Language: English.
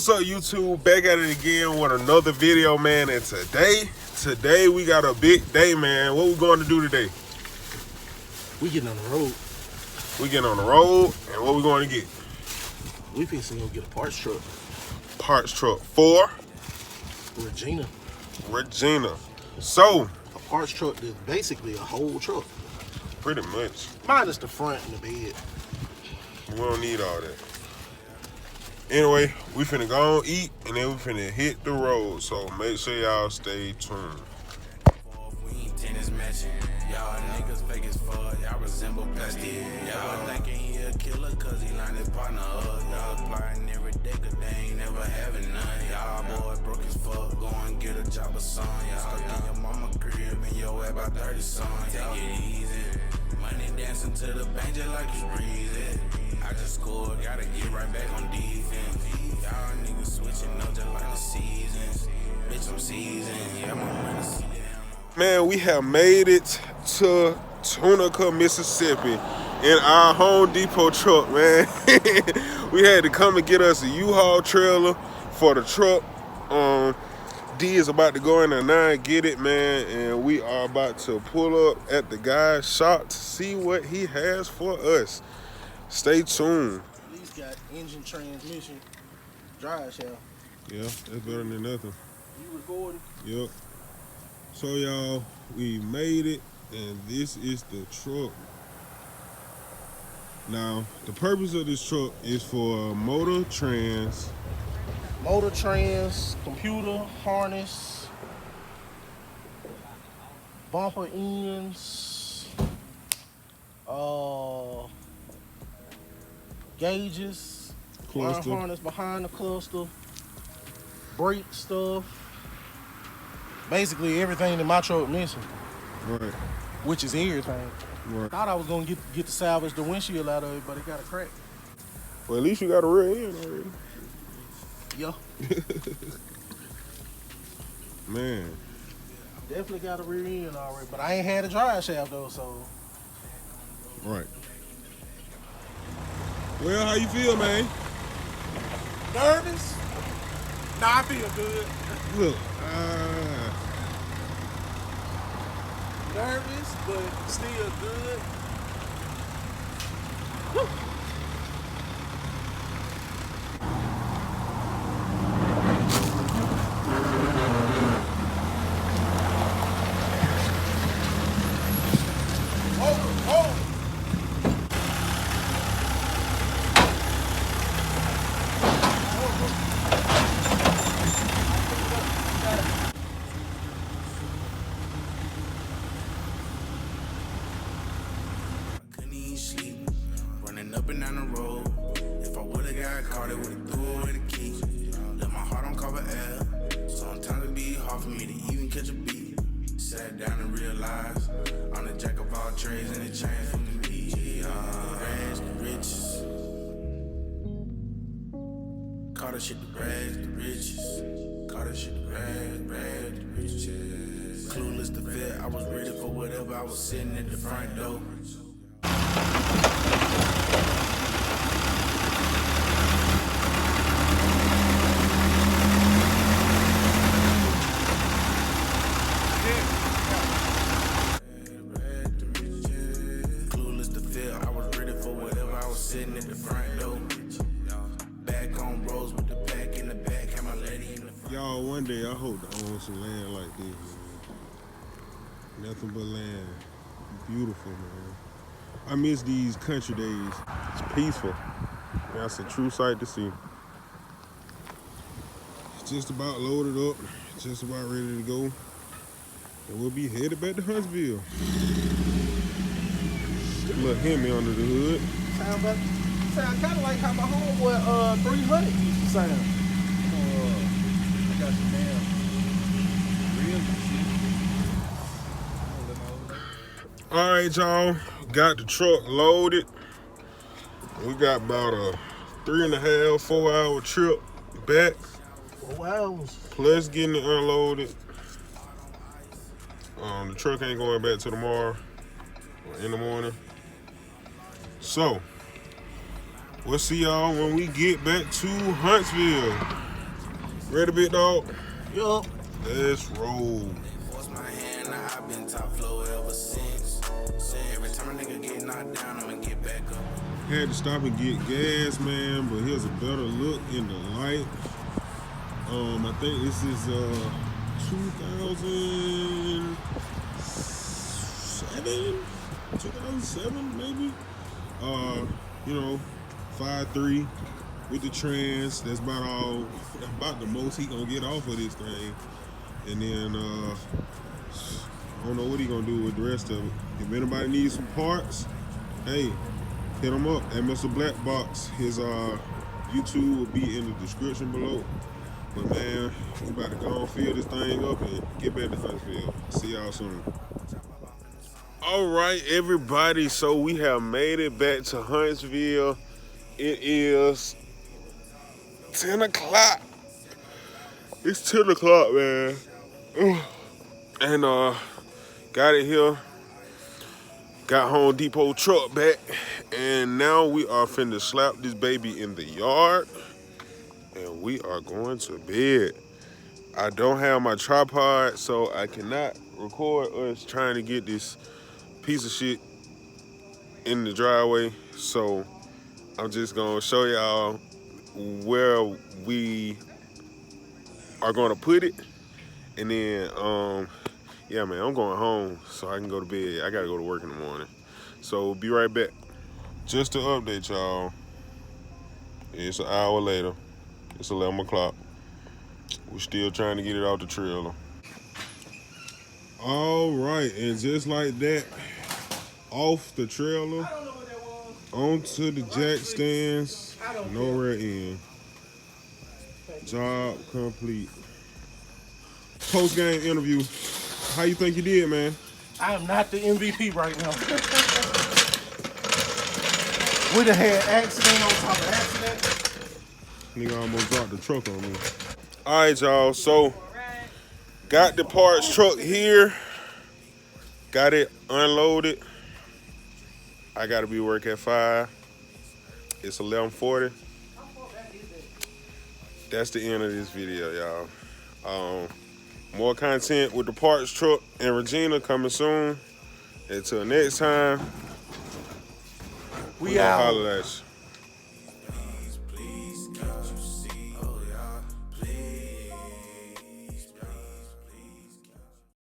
What's up, YouTube? Back at it again with another video, man. And today we got a big day, man. What we going to do today? We getting on the road. We getting on the road, and what we going to get? We finna go get a parts truck. Parts truck for Regina. So a parts truck is basically a whole truck. Pretty much. Minus the front and the bed. We don't need all that. Anyway, we finna go and eat, and then we finna hit the road. So make sure y'all stay tuned. We ain't tennis matching. Y'all niggas fake as fuck. Y'all resemble plastic. Y'all thinking he a killer cause he lined his partner up. Y'all plotting every day cause they ain't never having none. Y'all boy broke as fuck. Go and get a job or son. Y'all stuck in your mama crib and your way about 30 son. Take it easy. Money dancing to the bank just like it's breezy. I just scored, gotta get right back on defense. Y'all niggas switching up just like the seasons. Bitch, I'm seasoned. Yeah, I'm on the season. Man, we have made it to Tunica, Mississippi in our Home Depot truck, man. We had to come and get us a U-Haul trailer for the truck. D is about to go in there now and get it, man, and we are about to pull up at the guy's shop to see what he has for us. Stay tuned. At least got engine, transmission, drive shaft. Yeah, that's better than nothing. You recording? Yep. So y'all, we made it, and this is the truck. Now, the purpose of this truck is for motor trans, computer, harness, bumper ends, gauges, cluster. wire harness behind the cluster, brake stuff. Basically everything that my truck missing. Right. Which is everything. Right. Thought I was gonna get to salvage the windshield out of it, but it got a crack. Well, at least you got a rear end already. Yeah. Man. Definitely got a rear end already, but I ain't had a drive shaft though, so. Right. Well, how you feel, man? Nervous? Nah, I feel good. Look, Nervous, but still good. Woo. Up and down the road. If I would've got caught, it would've threw away the key. Left my heart on cover L. Sometimes it be hard for me to even catch a beat. Sat down and realized I'm the jack of all trades and it changed for me. Rags, the riches. Call that shit the rags, the riches. Call that shit the rags, the riches. Clueless to fit, I was ready for whatever. I was sitting at the front door. Sitting at the front door. Back on roads with the pack in the back. Had my lady in the front. y'all, one day I hope to own some land like this, man. Nothing but land. Beautiful, man. I miss these country days. It's peaceful. That's a true sight to see. It's just about loaded up. Just about ready to go. And we'll be headed back to Huntsville. Look, Hemi under the hood. Sound kind of like how my homeboy 300 used to sound. I got some damn real shit. All right, y'all. Got the truck loaded. We got about a 3.5, 4 hour trip back. 4 hours. Plus getting it unloaded. The truck ain't going back till tomorrow or in the morning. So, we'll see y'all when we get back to Huntsville. Ready, big dog? Yup. Let's roll. Force my hand, now I've been top floor ever since. So every time a nigga get knocked down, I'ma get back up. Had to stop and get gas, man, but here's a better look in the light. I think this is 2007 maybe. You know, 5.3 with the trans. That's about the most he gonna get off of this thing. And then I don't know what he gonna do with the rest of it. If anybody needs some parts, hey, hit him up at Mr. BlaqBox. His YouTube will be in the description below. But man, we about to go and fill this thing up and get back to Huntsville. See y'all soon. All right, everybody. So we have made it back to Huntsville. It is 10 o'clock. It's 10 o'clock, man. And got it here. Got Home Depot truck back. And now we are finna slap this baby in the yard. And we are going to bed. I don't have my tripod, so I cannot record us trying to get this piece of shit in the driveway. So I'm just gonna show y'all where we are gonna put it. And then, yeah, man, I'm going home so I can go to bed. I gotta go to work in the morning. So be right back. Just to update y'all, it's an hour later. It's 11 o'clock. We're still trying to get it out the trailer. All right, and just like that, off the trailer, onto the jack stands, nowhere in. Job complete. Post-game interview. How you think you did, man? I am not the MVP right now. We done had accident on top of accident. Nigga almost dropped the truck on me. All right, y'all. So, got the parts truck here. Got it unloaded. I gotta be work at 5. It's 11:40. That's the end of this video, y'all. More content with the parts truck and Regina coming soon. Until next time, we out. holler at you.